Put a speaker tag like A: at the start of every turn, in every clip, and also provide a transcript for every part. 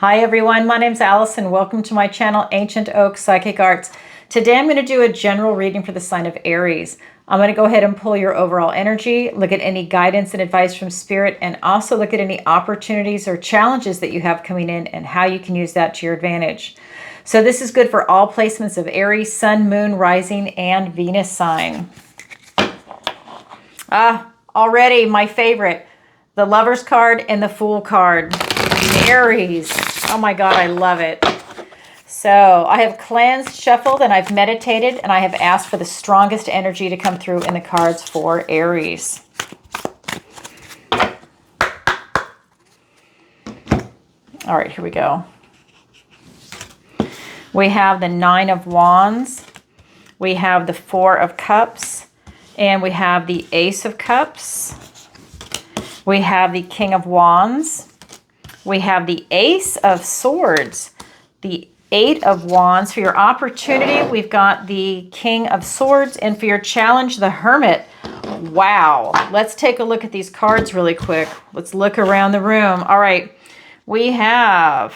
A: Hi everyone, my name's Alison. Welcome to my channel, Ancient Oak Psychic Arts. Today I'm going to do a general reading for the sign of Aries. I'm going to go ahead and pull your overall energy, look at any guidance and advice from Spirit, and also look at any opportunities or challenges that you have coming in and how you can use that to your advantage. So this is good for all placements of Aries, Sun, Moon, Rising, and Venus sign. Already my favorite, the Lover's card and the Fool card. Aries. Oh my God, I love it. So I have cleansed, shuffled, and I've meditated, and I have asked for the strongest energy to come through in the cards for Aries. All right, here we go. We have the Nine of Wands. We have the Four of Cups. And we have the Ace of Cups. We have the King of Wands. We have the Ace of Swords, the Eight of Wands. For your opportunity, we've got the King of Swords, and for your challenge, the Hermit. Wow. Let's take a look at these cards really quick. Let's look around the room. All right. We have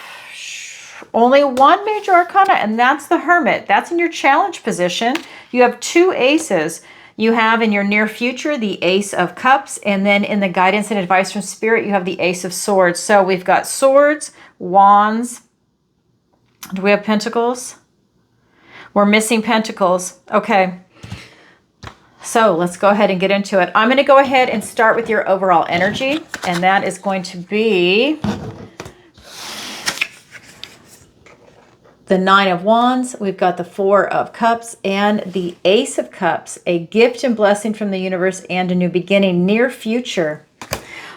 A: only one major arcana, and that's the Hermit. That's in your challenge position. You have two aces. You have in your near future the Ace of Cups, and then in the guidance and advice from Spirit, you have the Ace of Swords. So we've got Swords, Wands. Do we have Pentacles? We're missing Pentacles. Okay. So let's go ahead and get into it. I'm going to go ahead and start with your overall energy, and that is going to be the Nine of Wands. We've got the Four of Cups and the Ace of Cups, a gift and blessing from the universe and a new beginning, near future.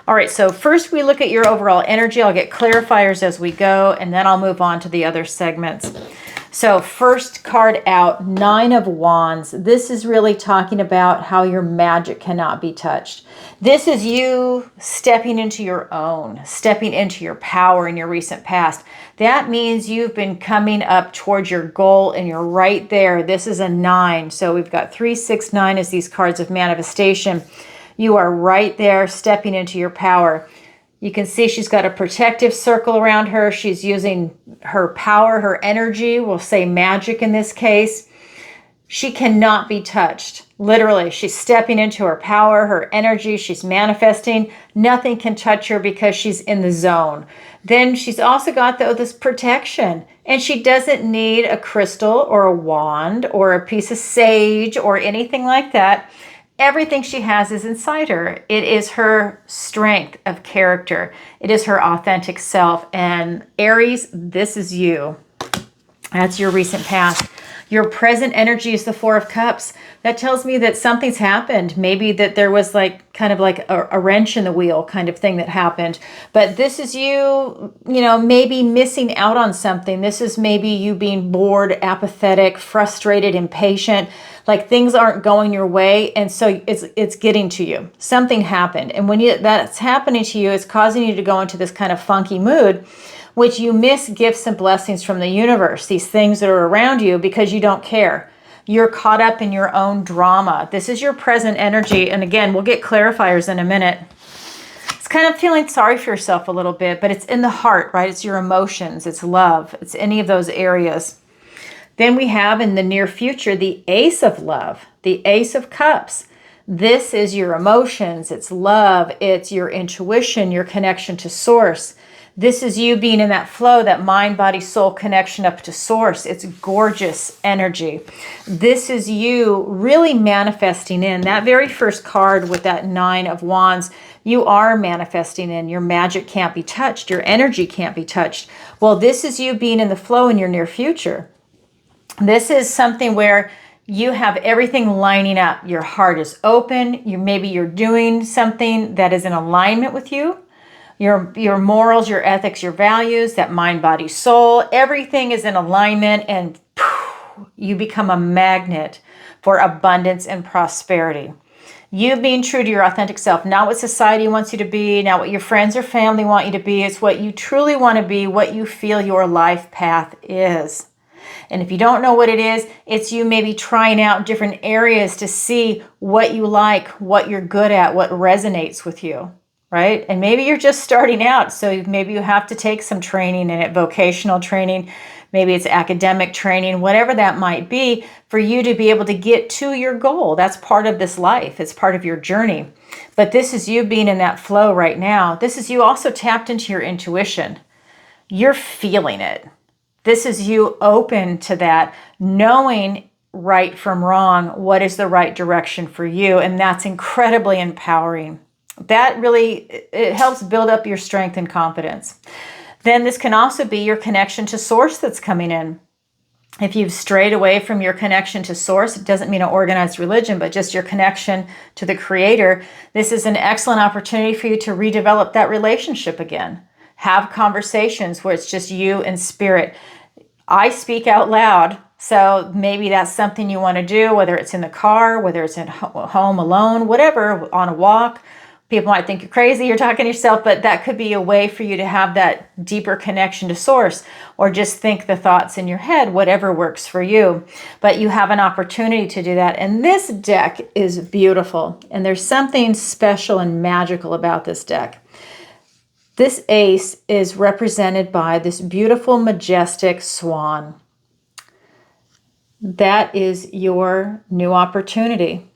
A: All right, so first we look at your overall energy. I'll get clarifiers as we go, and then I'll move on to the other segments. So first card out, Nine of Wands. This is really talking about how your magic cannot be touched. This is you stepping into your own, stepping into your power in your recent past. That means you've been coming up towards your goal and you're right there. This is a 9. So we've got 3, 6, 9 as these cards of manifestation. You are right there stepping into your power. You can see she's got a protective circle around her. She's using her power, her energy, we'll say magic in this case. She cannot be touched. Literally, she's stepping into her power, her energy. She's manifesting. Nothing can touch her because she's in the zone. Then she's also got this protection, and she doesn't need a crystal or a wand or a piece of sage or anything like that. Everything she has is inside her. It is her strength of character. It is her authentic self. And Aries, this is you. That's your recent past. Your present energy is the Four of Cups. That tells me that something's happened. Maybe that there was kind of like a wrench in the wheel kind of thing that happened. But this is you, maybe missing out on something. This is maybe you being bored, apathetic, frustrated, impatient, like things aren't going your way. And so it's getting to you. Something happened. And when that's happening to you, it's causing you to go into this kind of funky mood, which you miss gifts and blessings from the universe, these things that are around you, because you don't care. You're caught up in your own drama. This is your present energy. And again, we'll get clarifiers in a minute. It's kind of feeling sorry for yourself a little bit, but it's in the heart, right? It's your emotions, it's love, it's any of those areas. Then we have in the near future, the Ace of Love, the Ace of Cups. This is your emotions, it's love, it's your intuition, your connection to source. This is you being in that flow, that mind, body, soul connection up to source. It's gorgeous energy. This is you really manifesting in. That very first card with that Nine of Wands, you are manifesting in. Your magic can't be touched. Your energy can't be touched. Well, this is you being in the flow in your near future. This is something where you have everything lining up. Your heart is open. Maybe you're doing something that is in alignment with you. Your morals, your ethics, your values, that mind, body, soul, everything is in alignment, and you become a magnet for abundance and prosperity. You being true to your authentic self, not what society wants you to be, not what your friends or family want you to be. It's what you truly want to be, what you feel your life path is. And if you don't know what it is, it's you maybe trying out different areas to see what you like, what you're good at, what resonates with you. right? And maybe you're just starting out, so maybe you have to take some training in it, vocational training, maybe it's academic training, whatever that might be, for you to be able to get to your goal. That's part of this life. It's part of your journey. But this is you being in that flow right now. This is you also tapped into your intuition. You're feeling it. This is you open to that, knowing right from wrong, what is the right direction for you. And that's incredibly empowering. That really, it helps build up your strength and confidence. Then this can also be your connection to source that's coming in. If you've strayed away from your connection to source, it doesn't mean an organized religion, but just your connection to the creator, this is an excellent opportunity for you to redevelop that relationship again. Have conversations where it's just you and spirit. I speak out loud, so maybe that's something you want to do, whether it's in the car, whether it's at home alone, whatever, on a walk. People might think you're crazy, you're talking to yourself, but that could be a way for you to have that deeper connection to source, or just think the thoughts in your head, whatever works for you. But you have an opportunity to do that. And this deck is beautiful. And there's something special and magical about this deck. This ace is represented by this beautiful, majestic swan. That is your new opportunity.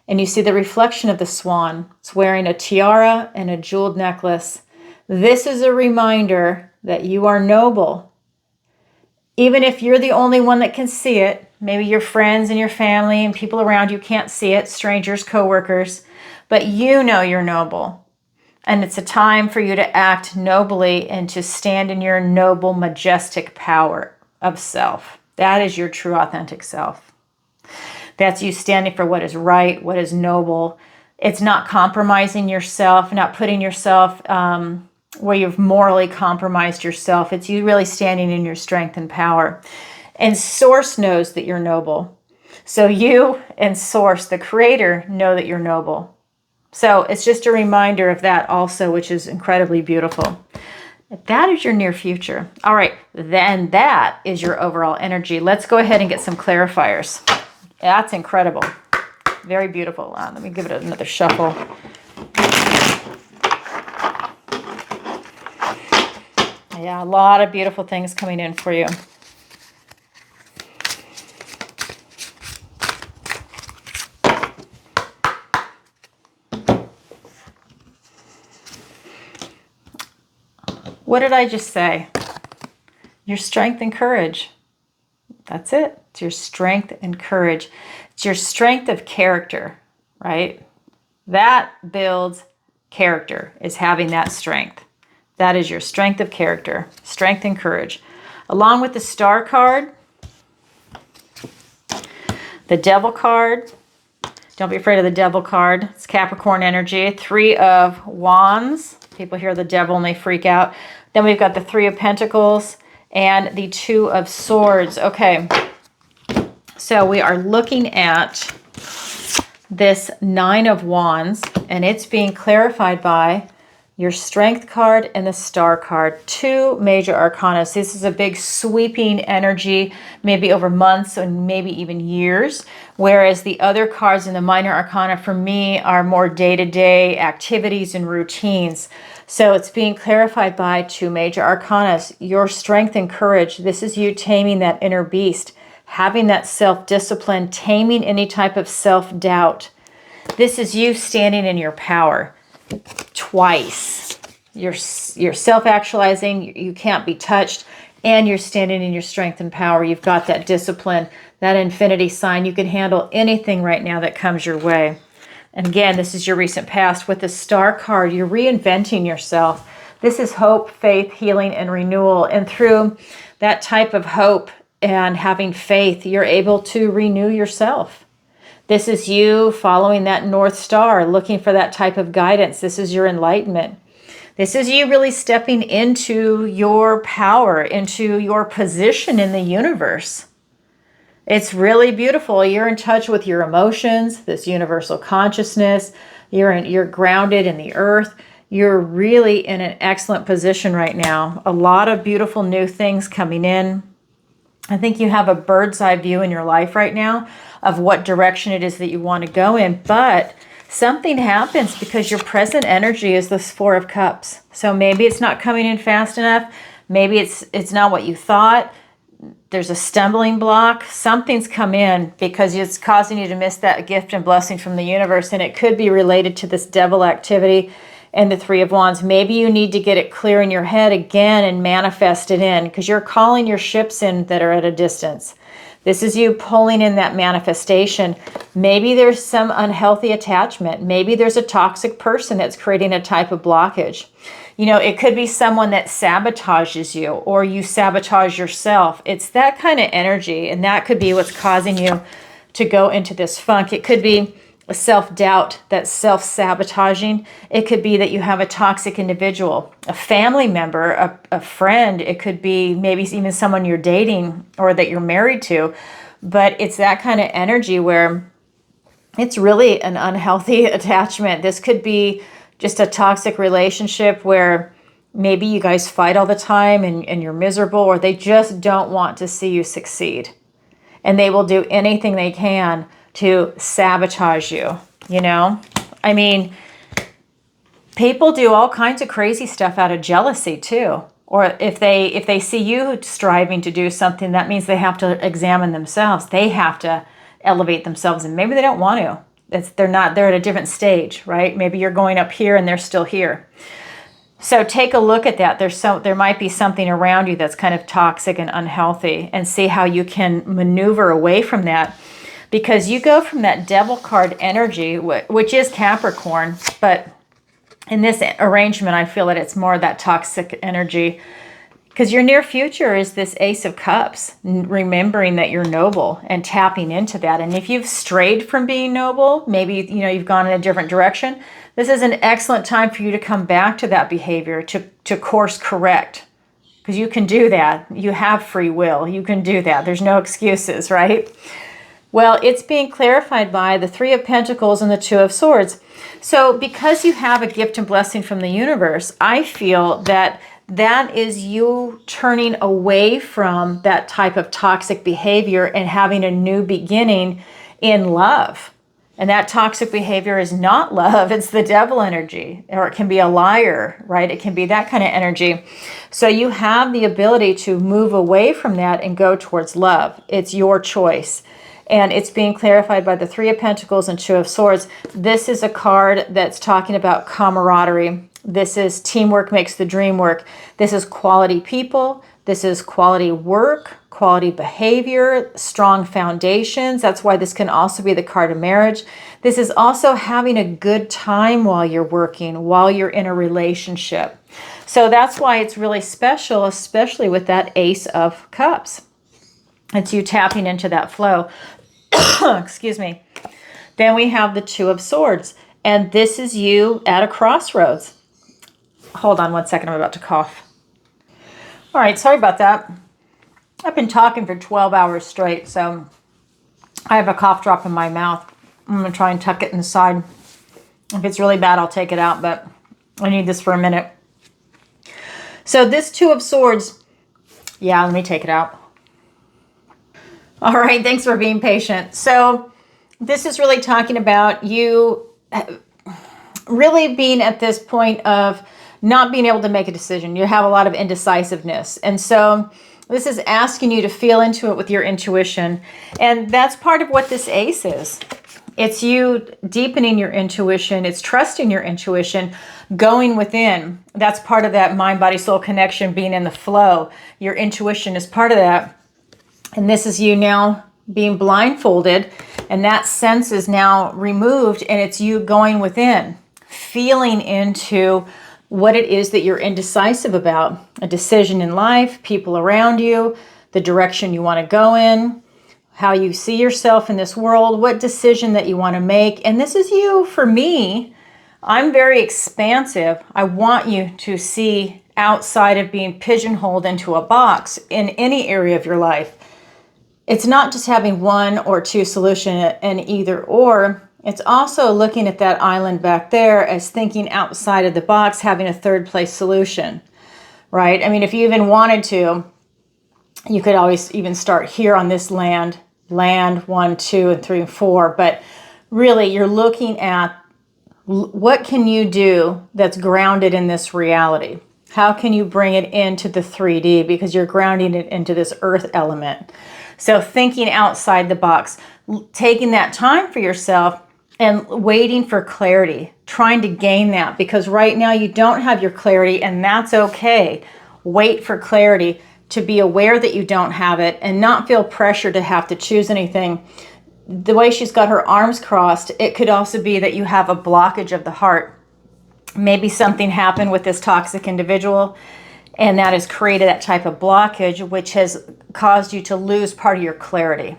A: And you see the reflection of the swan. It's wearing a tiara and a jeweled necklace. This is a reminder that you are noble. Even if you're the only one that can see it, maybe your friends and your family and people around you can't see it, strangers, coworkers, but you know you're noble. And it's a time for you to act nobly and to stand in your noble, majestic power of self. That is your true, authentic self. That's you standing for what is right, what is noble. It's not compromising yourself, not putting yourself where you've morally compromised yourself. It's you really standing in your strength and power. And Source knows that you're noble. So you and Source, the creator, know that you're noble. So it's just a reminder of that also, which is incredibly beautiful. That is your near future. All right, then that is your overall energy. Let's go ahead and get some clarifiers. That's incredible. Very beautiful. Let me give it another shuffle. Yeah, a lot of beautiful things coming in for you. What did I just say? Your strength and courage. That's it. It's your strength and courage. It's your strength of character, right? That builds character, is having that strength. That is your strength of character, strength and courage. Along with the Star card, the Devil card. Don't be afraid of the Devil card. It's Capricorn energy. 3 of Wands. People hear the Devil and they freak out. Then we've got the 3 of Pentacles and the 2 of Swords. Okay. So we are looking at this 9 of Wands, and it's being clarified by your Strength card and the Star card. 2 major arcana. So this is a big sweeping energy, maybe over months and maybe even years, whereas the other cards in the minor arcana for me are more day-to-day activities and routines. So it's being clarified by 2 major arcanas. Your strength and courage. This is you taming that inner beast, having that self-discipline, taming any type of self-doubt. This is you standing in your power twice. You're self-actualizing, you can't be touched, and you're standing in your strength and power. You've got that discipline, that infinity sign. You can handle anything right now that comes your way. And again, this is your recent past. With the Star card, you're reinventing yourself. This is hope, faith, healing, and renewal. And through that type of hope and having faith, you're able to renew yourself. This is you following that North Star, looking for that type of guidance. This is your enlightenment. This is you really stepping into your power, into your position in the universe. It's really beautiful. You're in touch with your emotions, this universal consciousness. You're grounded in the earth. You're really in an excellent position right now. A lot of beautiful new things coming in. I think you have a bird's eye view in your life right now of what direction it is that you want to go in, but something happens because your present energy is this Four of Cups. So maybe it's not coming in fast enough. Maybe it's not what you thought. There's a stumbling block. Something's come in because it's causing you to miss that gift and blessing from the universe. And it could be related to this devil activity and the Three of Wands. Maybe you need to get it clear in your head again and manifest it in, because you're calling your ships in that are at a distance. This is you pulling in that manifestation. Maybe there's some unhealthy attachment. Maybe there's a toxic person that's creating a type of blockage. You know, it could be someone that sabotages you, or you sabotage yourself. It's that kind of energy, and that could be what's causing you to go into this funk. It could be a self-doubt that's self-sabotaging. It could be that you have a toxic individual, a family member, a friend. It could be maybe even someone you're dating or that you're married to. But it's that kind of energy where it's really an unhealthy attachment. This could be just a toxic relationship where maybe you guys fight all the time and you're miserable, or they just don't want to see you succeed. And they will do anything they can to sabotage you, you know? I mean, people do all kinds of crazy stuff out of jealousy too. Or if they see you striving to do something, that means they have to examine themselves. They have to elevate themselves, and maybe they don't want to. They're at a different stage, right? Maybe you're going up here and they're still here. So take a look at that. There might be something around you that's kind of toxic and unhealthy, and see how you can maneuver away from that. Because you go from that Devil card energy, which is Capricorn, but in this arrangement, I feel that it's more that toxic energy. Because your near future is this Ace of Cups, remembering that you're noble and tapping into that. And if you've strayed from being noble, maybe you've gone in a different direction, this is an excellent time for you to come back to that behavior, to course correct. Because you can do that. You have free will. You can do that. There's no excuses, right? Well, it's being clarified by the Three of Pentacles and the Two of Swords. So because you have a gift and blessing from the universe, I feel that is you turning away from that type of toxic behavior and having a new beginning in love. And that toxic behavior is not love, it's the devil energy, or it can be a liar, right? It can be that kind of energy. So you have the ability to move away from that and go towards love. It's your choice. And it's being clarified by the Three of Pentacles and Two of Swords. This is a card that's talking about camaraderie. This is teamwork makes the dream work. This is quality people. This is quality work, quality behavior, strong foundations. That's why this can also be the card of marriage. This is also having a good time while you're working, while you're in a relationship. So that's why it's really special, especially with that Ace of Cups. It's you tapping into that flow. Excuse me. Then we have the Two of Swords. And this is you at a crossroads. Hold on one second. I'm about to cough. All right. Sorry about that. I've been talking for 12 hours straight, so I have a cough drop in my mouth. I'm going to try and tuck it inside. If it's really bad, I'll take it out, but I need this for a minute. So this Two of Swords, yeah, let me take it out. All right, thanks for being patient. So this is really talking about you really being at this point of not being able to make a decision. You have a lot of indecisiveness. And so this is asking you to feel into it with your intuition. And that's part of what this Ace is. It's you deepening your intuition. It's trusting your intuition, going within. That's part of that mind, body, soul connection, being in the flow. Your intuition is part of that. And this is you now being blindfolded, and that sense is now removed, and it's you going within, feeling into what it is that you're indecisive about. A decision in life, people around you, the direction you want to go in, how you see yourself in this world, what decision that you want to make. And this is you. For me, I'm very expansive. I want you to see outside of being pigeonholed into a box in any area of your life. It's not just having one or two solution and either or. It's also looking at that island back there as thinking outside of the box, having a third place solution, right? I mean, if you even wanted to, you could always even start here on this land 1, 2, and 3, and 4. But really, you're looking at What can you do that's grounded in this reality? How can you bring it into the 3D, because you're grounding it into this earth element? So thinking outside the box, taking that time for yourself and waiting for clarity, trying to gain that, because right now you don't have your clarity, and that's okay. Wait for clarity, to be aware that you don't have it and not feel pressure to have to choose anything. The way she's got her arms crossed, it could also be that you have a blockage of the heart. Maybe something happened with this toxic individual, and that has created that type of blockage, which has caused you to lose part of your clarity.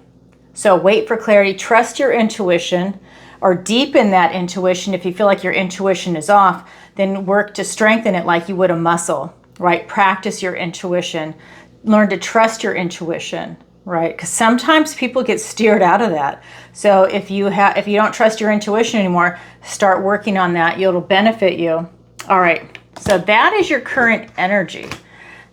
A: So wait for clarity, trust your intuition, or deepen that intuition. If you feel like your intuition is off, then work to strengthen it like you would a muscle, right? Practice your intuition. Learn to trust your intuition, right? Because sometimes people get steered out of that. So if you don't trust your intuition anymore, start working on that. It'll benefit you. All right. So that is your current energy.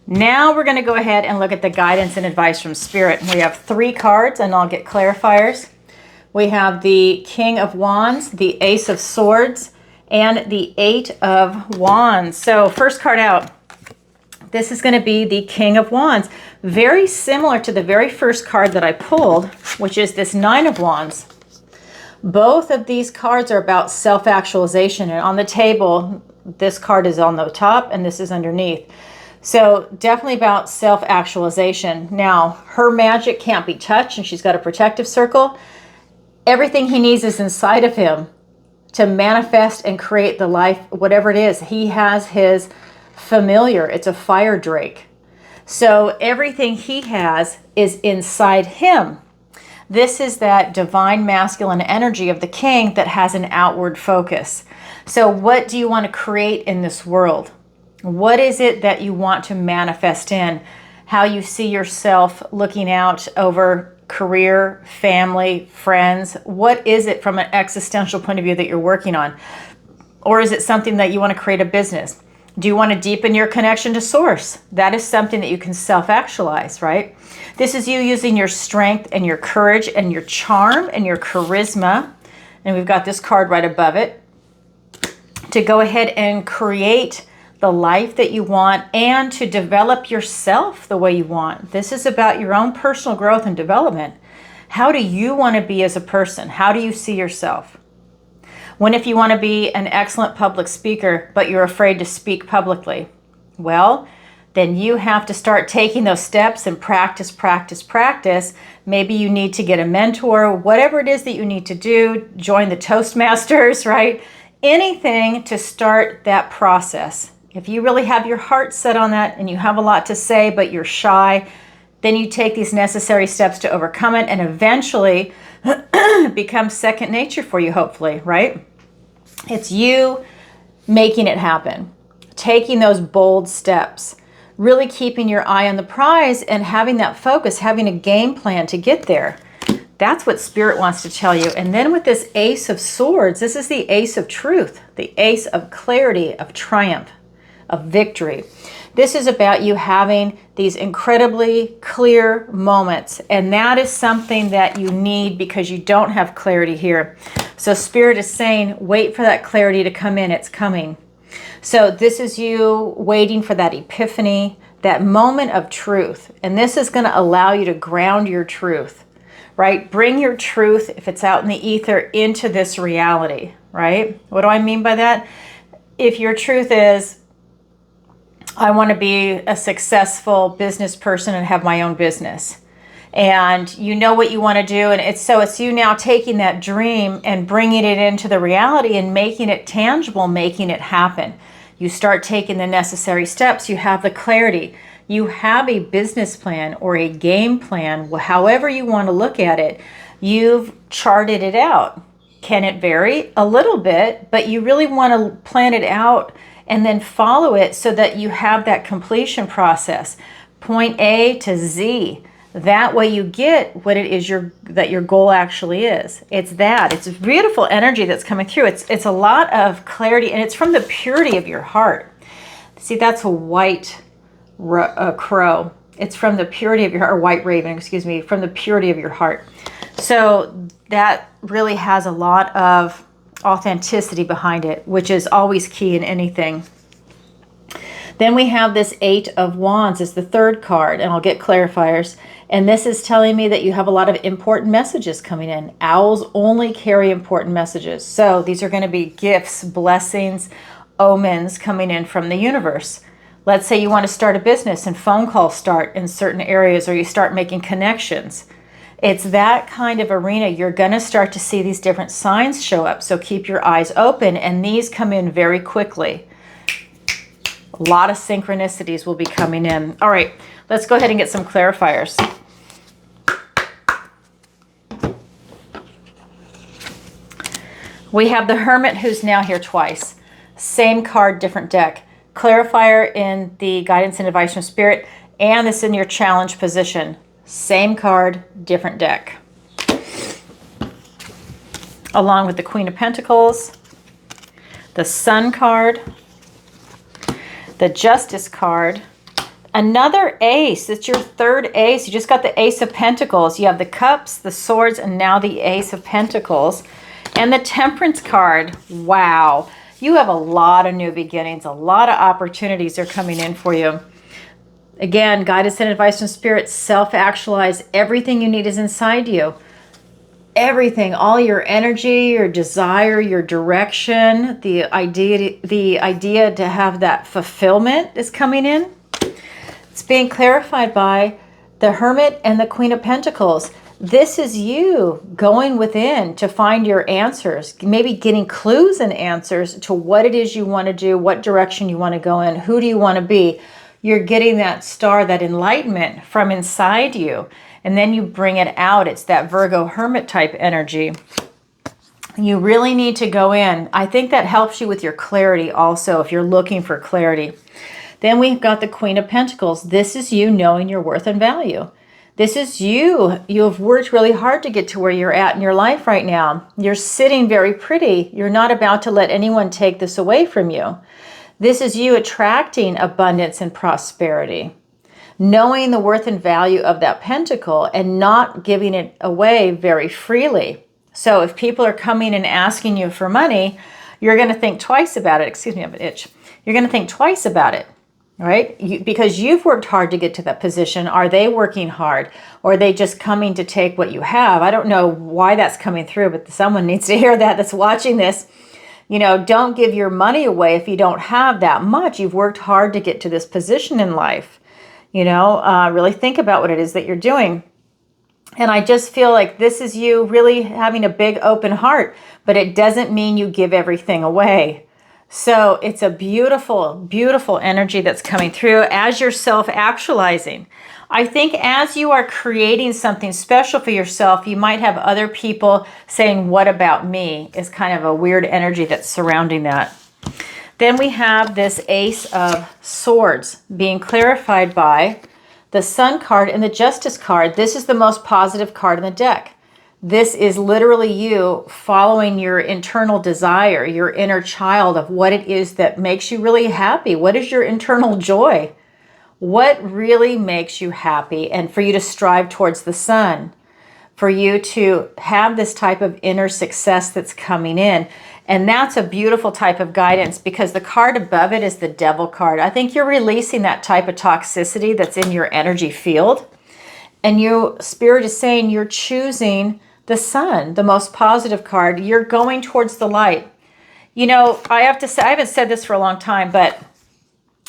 A: Now we're going to go ahead and look at the guidance and advice from Spirit. We have 3 cards, and I'll get clarifiers. We have the King of Wands, the Ace of Swords, and the 8 of Wands. So first card out, this is going to be the King of Wands. Very similar to the very first card that I pulled, which is this 9 of Wands. Both of these cards are about self-actualization. And on the table, this card is on the top and this is underneath. So definitely about self-actualization. Now, her magic can't be touched, and she's got a protective circle. Everything he needs is inside of him to manifest and create the life, whatever it is. He has his familiar. It's a fire drake. So everything he has is inside him. This is that divine masculine energy of the king that has an outward focus. So what do you want to create in this world? What is it that you want to manifest in? How you see yourself looking out over career, family, friends? What is it from an existential point of view that you're working on? Or is it something that you want to create a business? Do you want to deepen your connection to source? That is something that you can self-actualize, right? This is you using your strength and your courage and your charm and your charisma. And we've got this card right above it to go ahead and create the life that you want and to develop yourself the way you want. This is about your own personal growth and development. How do you want to be as a person? How do you see yourself? When if you want to be an excellent public speaker, but you're afraid to speak publicly, well, then you have to start taking those steps and practice, practice, practice. Maybe you need to get a mentor, whatever it is that you need to do, join the Toastmasters, right? Anything to start that process. If you really have your heart set on that and you have a lot to say, but you're shy, then you take these necessary steps to overcome it, and eventually become second nature for you, hopefully, right? It's you making it happen, taking those bold steps, really keeping your eye on the prize and having that focus, having a game plan to get there. That's what Spirit wants to tell you. And then with this Ace of Swords, this is the Ace of Truth, the Ace of Clarity, of Triumph, of Victory. This is about you having these incredibly clear moments, and that is something that you need because you don't have clarity here. So Spirit is saying, wait for that clarity to come in. It's coming. So this is you waiting for that epiphany, that moment of truth. And this is going to allow you to ground your truth, right? Bring your truth, if it's out in the ether, into this reality, right? What do I mean by that? If your truth is, I want to be a successful business person and have my own business. And you know what you want to do. And it's you now taking that dream and bringing it into the reality and making it tangible, making it happen. You start taking the necessary steps. You have the clarity. You have a business plan or a game plan, however you want to look at it. You've charted it out. Can it vary? A little bit, but you really want to plan it out and then follow it so that you have that completion process, point A to Z. That way you get what it is that your goal actually is. It's a beautiful energy that's coming through. It's a lot of clarity, and it's from the purity of your heart. See, that's a white crow. It's from the purity of your heart, or white raven, excuse me, from the purity of your heart. So that really has a lot of authenticity behind it, which is always key in anything. Then we have this 8 of Wands is the third card, and I'll get clarifiers. And this is telling me that you have a lot of important messages coming in. Owls only carry important messages. So these are going to be gifts, blessings, omens coming in from the universe. Let's say you want to start a business and phone calls start in certain areas, or you start making connections. It's that kind of arena. You're going to start to see these different signs show up. So keep your eyes open, and these come in very quickly. A lot of synchronicities will be coming in. All right, let's go ahead and get some clarifiers. We have the Hermit, who's now here twice. Same card, different deck. Clarifier in the guidance and advice from Spirit, and this in your challenge position. Same card, different deck. Along with the Queen of Pentacles, the Sun card, the Justice card, another ace. It's your third ace. You just got the Ace of Pentacles. You have the Cups, the Swords, and now the Ace of Pentacles. And the Temperance card. Wow. You have a lot of new beginnings. A lot of opportunities are coming in for you. Again, guidance and advice from Spirit. Self-actualize. Everything you need is inside you. Everything, all your energy, your desire, your direction, the idea to have that fulfillment is coming in. It's being clarified by the Hermit and the Queen of Pentacles. This is you going within to find your answers, maybe getting clues and answers to what it is you want to do, what direction you want to go in, who do you want to be. You're getting that star, that enlightenment from inside you. And then you bring it out. It's that Virgo Hermit type energy. You really need to go in. I think that helps you with your clarity also, if you're looking for clarity. Then we've got the Queen of Pentacles. This is you knowing your worth and value. This is you. You have worked really hard to get to where you're at in your life right now. You're sitting very pretty. You're not about to let anyone take this away from you. This is you attracting abundance and prosperity. Knowing the worth and value of that pentacle and not giving it away very freely. So if people are coming and asking you for money, you're going to think twice about it. Excuse me, I have an itch. You're going to think twice about it, right? Because you've worked hard to get to that position. Are they working hard? Or are they just coming to take what you have? I don't know why that's coming through, but someone needs to hear that that's watching this. You know, don't give your money away if you don't have that much. You've worked hard to get to this position in life. You know, really think about what it is that you're doing. And I just feel like this is you really having a big open heart, but it doesn't mean you give everything away. So it's a beautiful, beautiful energy that's coming through as you're self-actualizing. I think as you are creating something special for yourself, you might have other people saying, what about me? Is kind of a weird energy that's surrounding that. Then we have this Ace of Swords being clarified by the Sun card and the Justice card. This is the most positive card in the deck. This is literally you following your internal desire, your inner child of what it is that makes you really happy. What is your internal joy? What really makes you happy? And for you to strive towards the sun, for you to have this type of inner success that's coming in. And that's a beautiful type of guidance because the card above it is the Devil card. I think you're releasing that type of toxicity that's in your energy field. And you, Spirit is saying you're choosing the sun, the most positive card. You're going towards the light. You know, I have to say, I haven't said this for a long time, but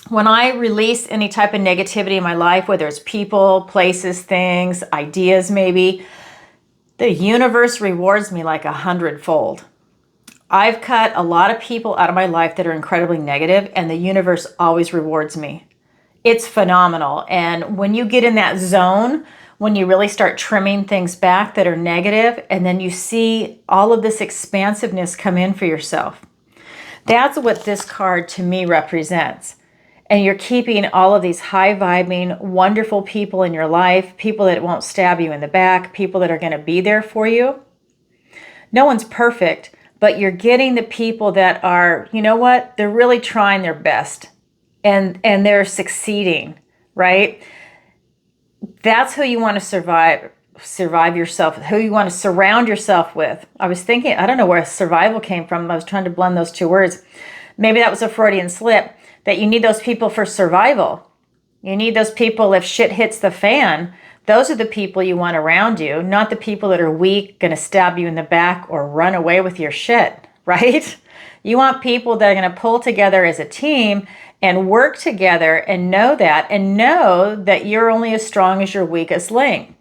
A: when I release any type of negativity in my life, whether it's people, places, things, ideas maybe, the universe rewards me like 100-fold. I've cut a lot of people out of my life that are incredibly negative, and the universe always rewards me. It's phenomenal. And when you get in that zone, when you really start trimming things back that are negative, and then you see all of this expansiveness come in for yourself. That's what this card to me represents. And you're keeping all of these high-vibing, wonderful people in your life, people that won't stab you in the back, people that are going to be there for you. No one's perfect, but you're getting the people that are, you know what, they're really trying their best and they're succeeding, right? That's who you want to survive yourself, who you want to surround yourself with. I was thinking, I don't know where survival came from. I was trying to blend those two words. Maybe that was a Freudian slip, that you need those people for survival. You need those people if shit hits the fan. Those are the people you want around you, not the people that are weak, going to stab you in the back or run away with your shit, right? You want people that are going to pull together as a team and work together and know that you're only as strong as your weakest link.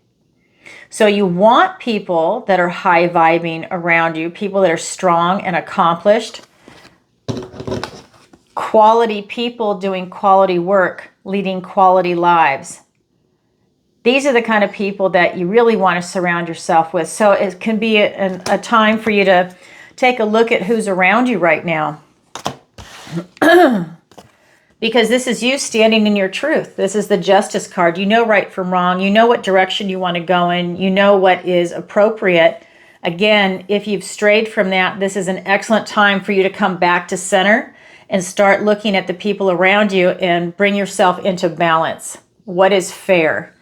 A: So you want people that are high vibing around you, people that are strong and accomplished, quality people doing quality work, leading quality lives. These are the kind of people that you really want to surround yourself with. So it can be a time for you to take a look at who's around you right now. Because this is you standing in your truth. This is the Justice card. You know right from wrong. You know what direction you want to go in. You know what is appropriate. Again, if you've strayed from that, this is an excellent time for you to come back to center and start looking at the people around you and bring yourself into balance. What is fair?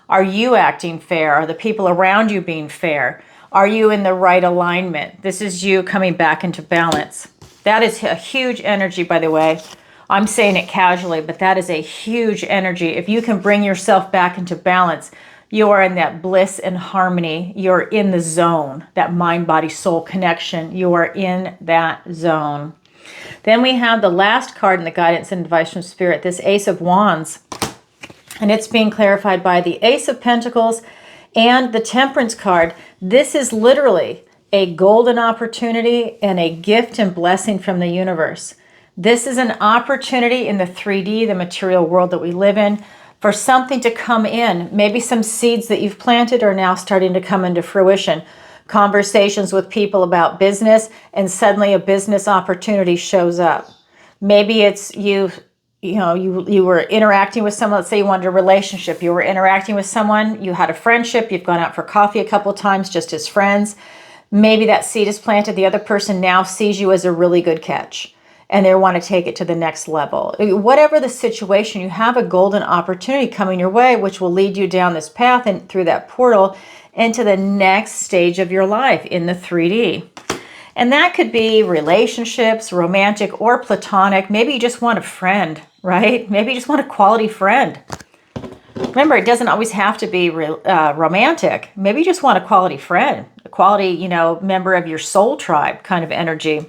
A: Are you acting fair? Are the people around you being fair? Are you in the right alignment? This is you coming back into balance. That is a huge energy, by the way. I'm saying it casually, but that is a huge energy. If you can bring yourself back into balance, you are in that bliss and harmony. You're in the zone, that mind-body-soul connection. You are in that zone. Then we have the last card in the guidance and advice from Spirit, this Ace of Wands. And it's being clarified by the Ace of Pentacles and the Temperance card. This is literally a golden opportunity and a gift and blessing from the universe. This is an opportunity in the 3D, the material world that we live in, for something to come in. Maybe some seeds that you've planted are now starting to come into fruition. Conversations with people about business, and suddenly a business opportunity shows up. Maybe it's you were interacting with someone. Let's say you wanted a relationship. You were interacting with someone. You had a friendship. You've gone out for coffee a couple times just as friends. Maybe that seed is planted. The other person now sees you as a really good catch, and they want to take it to the next level. Whatever the situation, you have a golden opportunity coming your way, which will lead you down this path and through that portal into the next stage of your life in the 3D. And that could be relationships, romantic or platonic. Maybe you just want a friend, right? Maybe you just want a quality friend. Remember, it doesn't always have to be romantic. Maybe you just want a quality friend, a quality, member of your soul tribe kind of energy.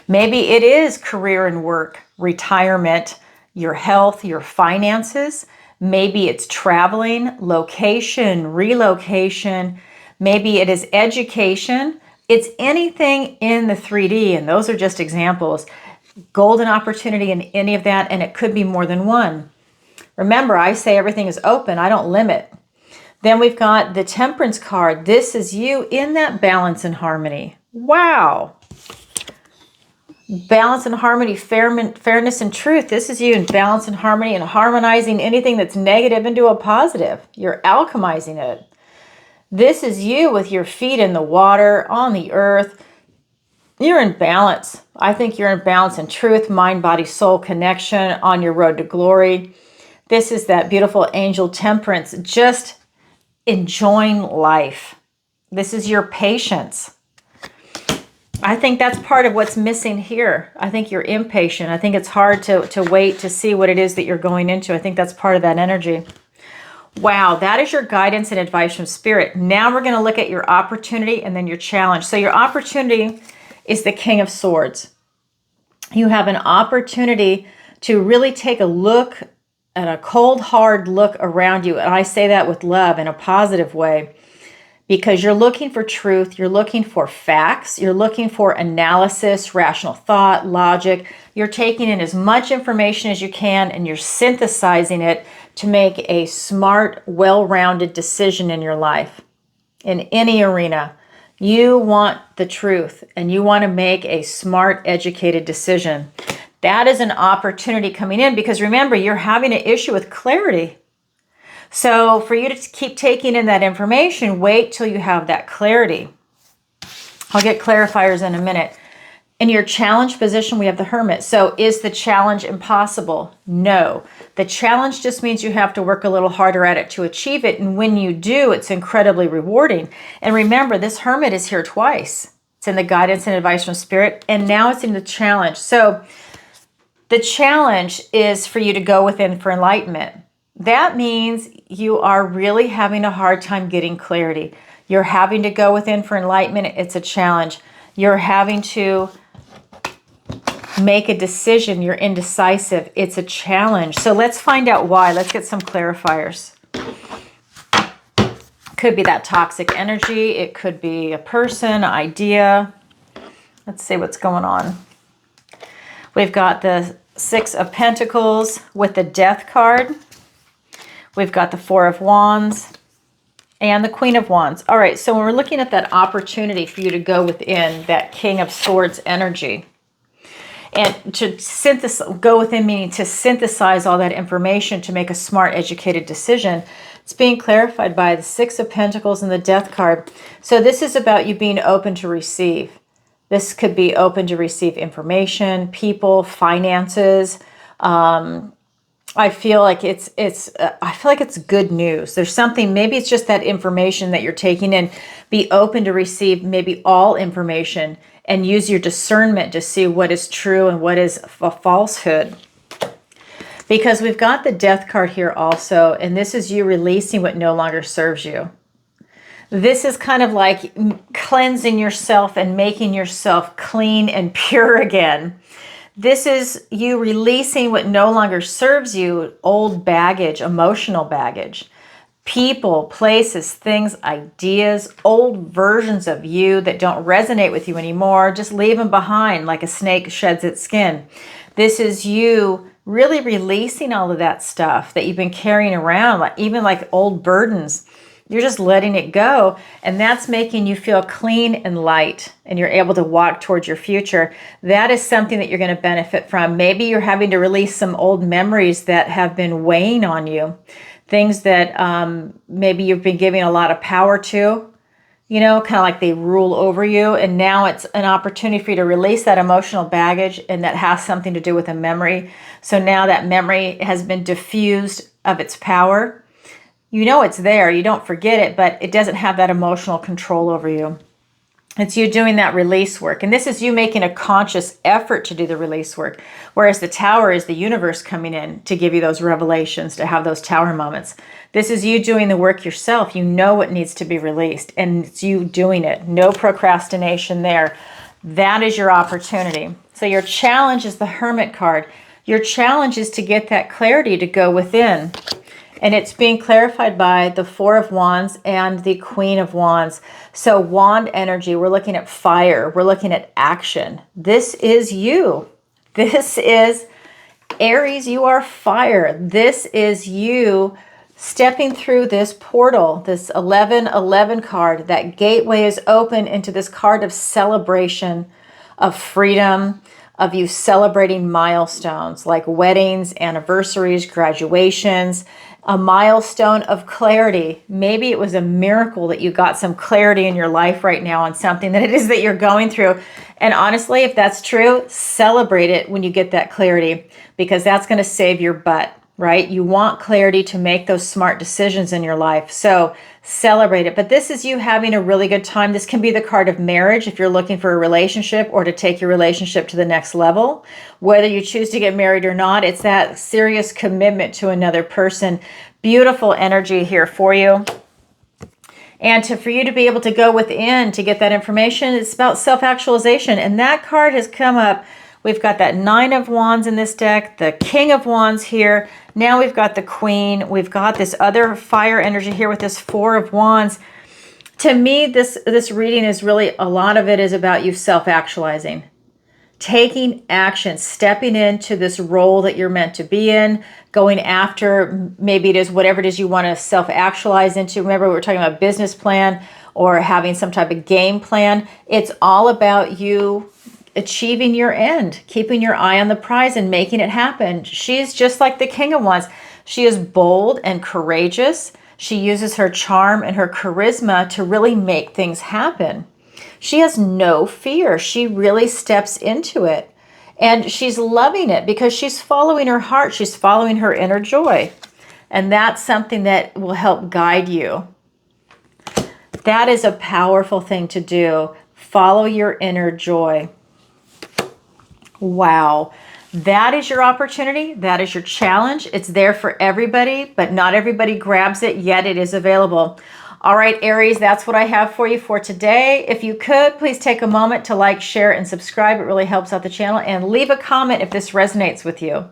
A: Maybe it is career and work, retirement, your health, your finances. Maybe it's traveling, location, relocation. Maybe it is education. It's anything in the 3D, and those are just examples. Golden opportunity in any of that, and it could be more than one. Remember, I say everything is open. I don't limit. Then we've got the Temperance card. This is you in that balance and harmony. Wow. Balance and harmony, fairness and truth. This is you in balance and harmony and harmonizing anything that's negative into a positive. You're alchemizing it. This is you with your feet in the water, on the earth. You're in balance. I think you're in balance and truth, mind, body, soul connection on your road to glory. This is that beautiful angel Temperance, just enjoying life. This is your patience. I think that's part of what's missing here. I think you're impatient. I think it's hard to wait to see what it is that you're going into. I think that's part of that energy. Wow, that is your guidance and advice from Spirit. Now we're going to look at your opportunity and then your challenge. So your opportunity is the King of Swords. You have an opportunity to really take a look at a cold, hard look around you. And I say that with love in a positive way. Because you're looking for truth, you're looking for facts, you're looking for analysis, rational thought, logic. You're taking in as much information as you can and you're synthesizing it to make a smart, well-rounded decision in your life. In any arena, you want the truth and you want to make a smart, educated decision. That is an opportunity coming in because remember, you're having an issue with clarity. So for you to keep taking in that information, wait till you have that clarity. I'll get clarifiers in a minute. In your challenge position, we have the Hermit. So is the challenge impossible? No. The challenge just means you have to work a little harder at it to achieve it. And when you do, it's incredibly rewarding. And remember, this Hermit is here twice. It's in the guidance and advice from Spirit, and now it's in the challenge. So the challenge is for you to go within for enlightenment. That means you are really having a hard time getting clarity. You're having to go within for enlightenment. It's a challenge. You're having to make a decision. You're indecisive. It's a challenge. So let's find out why. Let's get some clarifiers. Could be that toxic energy. It could be a person, idea. Let's see what's going on. We've got the Six of Pentacles with the Death card. We've got the Four of Wands and the Queen of Wands. All right, so when we're looking at that opportunity for you to go within that King of Swords energy, and to go within, meaning to synthesize all that information to make a smart, educated decision, it's being clarified by the Six of Pentacles and the Death card. So this is about you being open to receive. This could be open to receive information, people, finances. I feel like it's good news. There's something, maybe it's just that information that you're taking in. Be open to receive maybe all information and use your discernment to see what is true and what is a falsehood. Because we've got the Death card here also, and this is you releasing what no longer serves you. This is kind of like cleansing yourself and making yourself clean and pure again. This is you releasing what no longer serves you, old baggage, emotional baggage. People, places, things, ideas, old versions of you that don't resonate with you anymore, just leave them behind like a snake sheds its skin. This is you really releasing all of that stuff that you've been carrying around, like even like old burdens. You're just letting it go, and that's making you feel clean and light, and you're able to walk towards your future. That is something that you're going to benefit from. Maybe you're having to release some old memories that have been weighing on you, things that maybe you've been giving a lot of power to, you know, kind of like they rule over you, and now it's an opportunity for you to release that emotional baggage, and that has something to do with a memory. So now that memory has been diffused of its power. You know it's there, you don't forget it, but it doesn't have that emotional control over you. It's you doing that release work. And this is you making a conscious effort to do the release work. Whereas the Tower is the universe coming in to give you those revelations, to have those Tower moments. This is you doing the work yourself. You know what needs to be released, and it's you doing it. No procrastination there. That is your opportunity. So your challenge is the Hermit card. Your challenge is to get that clarity to go within. And it's being clarified by the Four of Wands and the Queen of Wands. So wand energy, we're looking at fire. We're looking at action. This is you. This is Aries, you are fire. This is you stepping through this portal, this 1111 card. That gateway is open into this card of celebration, of freedom, of you celebrating milestones like weddings, anniversaries, graduations, a milestone of clarity. Maybe it was a miracle that you got some clarity in your life right now on something that it is that you're going through. And honestly, if that's true, celebrate it when you get that clarity, because that's going to save your butt, right? You want clarity to make those smart decisions in your life. So celebrate it. But this is you having a really good time. This can be the card of marriage if you're looking for a relationship or to take your relationship to the next level. Whether you choose to get married or not, it's that serious commitment to another person. Beautiful energy here for you. And for you to be able to go within to get that information, it's about self-actualization. And that card has come up. We've got that Nine of Wands in this deck, the King of Wands here. Now we've got the Queen. We've got this other fire energy here with this Four of Wands. To me, this reading is really, a lot of it is about you self-actualizing. Taking action, stepping into this role that you're meant to be in, going after, maybe it is whatever it is you want to self-actualize into. Remember, we were talking about business plan or having some type of game plan. It's all about you achieving your end, keeping your eye on the prize and making it happen. She's just like the King of Wands. She is bold and courageous. She uses her charm and her charisma to really make things happen. She has no fear. She really steps into it. And she's loving it because she's following her heart. She's following her inner joy. And that's something that will help guide you. That is a powerful thing to do. Follow your inner joy. Wow. That is your opportunity. That is your challenge. It's there for everybody, but not everybody grabs it, yet it is available. All right, Aries, that's what I have for you for today. If you could, please take a moment to like, share, and subscribe. It really helps out the channel. And leave a comment if this resonates with you.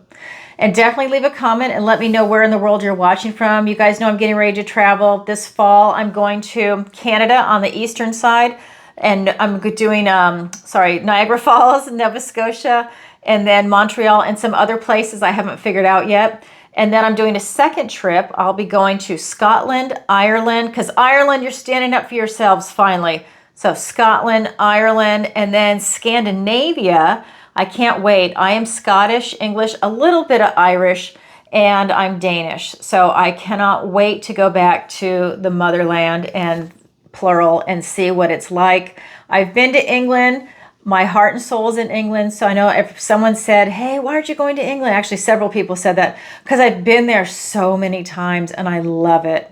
A: And definitely leave a comment and let me know where in the world you're watching from. You guys know I'm getting ready to travel this fall. I'm going to Canada on the eastern side. And I'm doing, Niagara Falls, Nova Scotia, and then Montreal and some other places I haven't figured out yet. And then I'm doing a second trip. I'll be going to Scotland, Ireland, because Ireland, you're standing up for yourselves finally. So Scotland, Ireland, and then Scandinavia. I can't wait. I am Scottish, English, a little bit of Irish, and I'm Danish. So I cannot wait to go back to the motherland and plural and see what it's like. I've been to England. My heart and soul is in England. So I know if someone said, hey, why aren't you going to England? Actually, several people said that because I've been there so many times and I love it.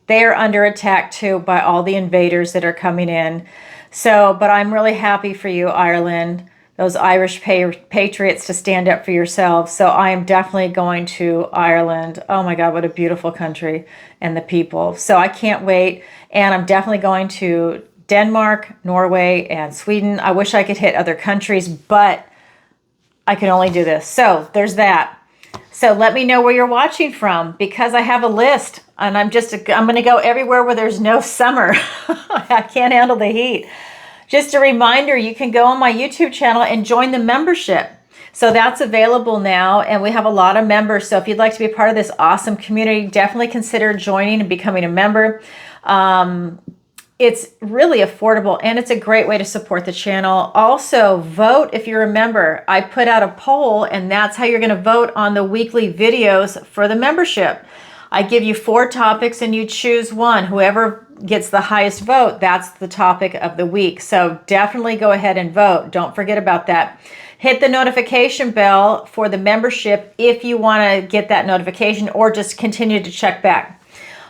A: They are under attack too by all the invaders that are coming in. So, but I'm really happy for you, Ireland, those Irish patriots, to stand up for yourselves. So I am definitely going to Ireland. Oh my God, what a beautiful country and the people. So I can't wait. And I'm definitely going to Denmark, Norway, and Sweden. I wish I could hit other countries, but I can only do this. So there's that. So let me know where you're watching from because I have a list and I'm going to go everywhere where there's no summer. I can't handle the heat. Just a reminder, you can go on my YouTube channel and join the membership. So that's available now, and we have a lot of members. So if you'd like to be part of this awesome community, definitely consider joining and becoming a member. It's really affordable, and it's a great way to support the channel. Also, vote if you're a member. I put out a poll, and that's how you're going to vote on the weekly videos for the membership. I give you 4 topics, and you choose one. Whoever gets the highest vote, that's the topic of the week. So definitely go ahead and vote. Don't forget about that. Hit the notification bell for the membership if you want to get that notification, or just continue to check back.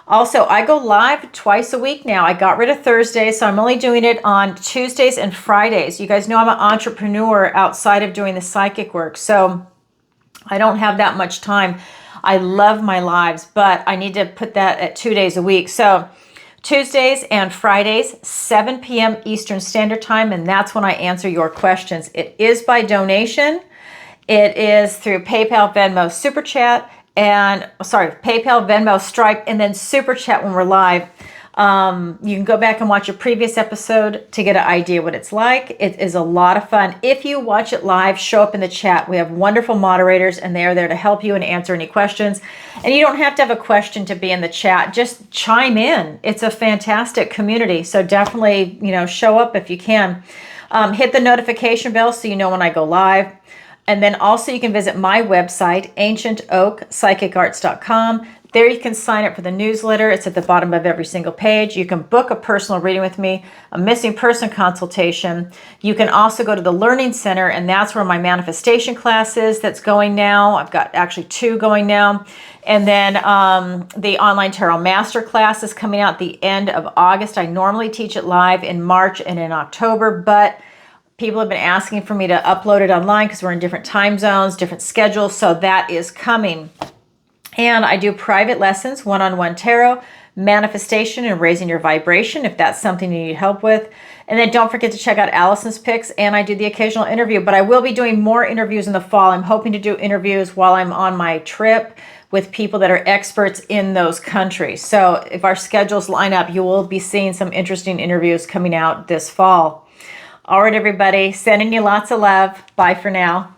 A: Also, I go live twice a week now. I got rid of Thursdays, so I'm only doing it on Tuesdays and Fridays. You guys know I'm an entrepreneur outside of doing the psychic work, so I don't have that much time. I love my lives, but I need to put that at 2 days a week. So Tuesdays and Fridays, 7 p.m. Eastern Standard Time, and that's when I answer your questions. It is by donation. It is through PayPal, Venmo, SuperChat, and PayPal, Venmo, Stripe, and then SuperChat when we're live. You can go back and watch a previous episode to get an idea what it's like. It is a lot of fun. If you watch it live, show up in the chat. We have wonderful moderators, and they are there to help you and answer any questions. And you don't have to have a question to be in the chat. Just chime in. It's a fantastic community. So definitely, show up if you can. Hit the notification bell so you know when I go live. And then also you can visit my website, ancientoakpsychicarts.com. There you can sign up for the newsletter. It's at the bottom of every single page. You can book a personal reading with me, a missing person consultation. You can also go to the Learning Center, and that's where my manifestation class is that's going now. I've got actually 2 going now. And then the online tarot masterclass is coming out at the end of August. I normally teach it live in March and in October, but people have been asking for me to upload it online because we're in different time zones, different schedules, so that is coming. And I do private lessons, one-on-one tarot, manifestation, and raising your vibration if that's something you need help with. And then don't forget to check out Alison's picks, and I do the occasional interview, but I will be doing more interviews in the fall. I'm hoping to do interviews while I'm on my trip with people that are experts in those countries. So if our schedules line up, you will be seeing some interesting interviews coming out this fall. All right, everybody, sending you lots of love. Bye for now.